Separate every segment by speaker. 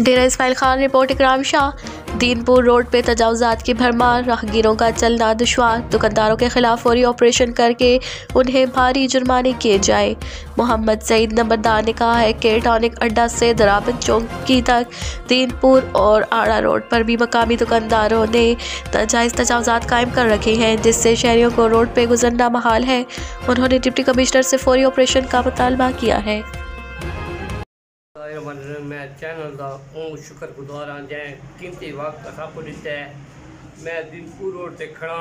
Speaker 1: डेरा Ismail Khan report इकराम Shah. Dinpur road पे तजावुज़ात की भरमार, राहगीरों का चलना दुश्वार। दुकानदारों के खिलाफ फौरी ऑपरेशन करके उन्हें भारी जुर्माने किए जाए। मोहम्मद सईद नंबरदार ने कहा है कि टॉनिक अड्डा से दराबन चौकी तक दीनपुर और आड़ा रोड पर भी मकामी दुकानदारों ने जायज़ तजावुज़ात कायम कर रखे हैं, जिससे शहरियों को रोड पर गुजरना महाल है। उन्होंने डिप्टी कमिश्नर से फौरी ऑपरेशन का मुतालबा किया है।
Speaker 2: मैं चैनल का शुक्रगुजार हाँ, जै कीमती वक्त आपको दिता है। मैं दीनपुर रोड से खड़ा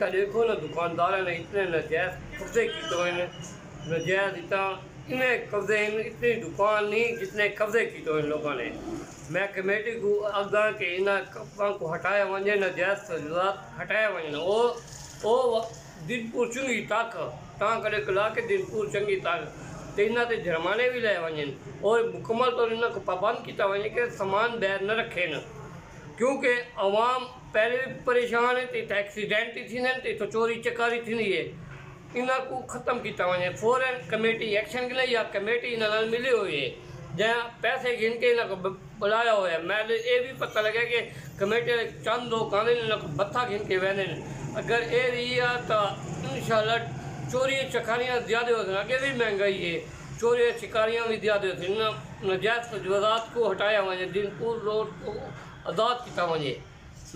Speaker 2: तो देखो ना, दुकानदार ने इतने नजायज़ कब्जे किए, नजायज़ इतना इन्हें कब्जे, इतनी दुकान नहीं जितने कब्जे किए इन लोगों ने। मैं कमेटी को अगा के इन को हटाया वजे, नजायज़ तजावुज़ात हटाया वजन। ओ दीनपुर चंगी तक करे कला के दीनपुर चंगी तक तो इन्हों से जुर्माने भी लाए वजन और मुकम्मल तौर इन्होंने पाबंद किया वजे कि सामान बैर न रखे न, क्योंकि अवाम पहले भी परेशान है तो एक्सीडेंट थी तो चोरी चकारी थी है। इन्हों को ख़त्म किया वजे फौरन कमेटी एक्शन के लिए या कमेटी इन्होंने मिली हुई है जहाँ पैसे गिन के इन्हों को बुलाया हुआ है। मैं ये भी पता लगा कि कमेटी चंद लोग आने इन्हों को बत्था गिन के वहने। अगर ये रही है तो इंशाल्लाह चोरी चकारियाँ ज़्यादा होती हैं, आगे भी महंगाई है, चोरी शिकारियाँ भी ज़्यादा होती हैं। नजायज़ तजावुज़ात को हटाया वजे, दीनपुर रोड को आज़ाद किया वजे।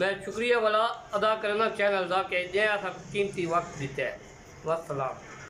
Speaker 2: मैं शुक्रिया वाला अदा करना चैनल का कि जै अस कीमती वक्त दिता है। वस्सलाम।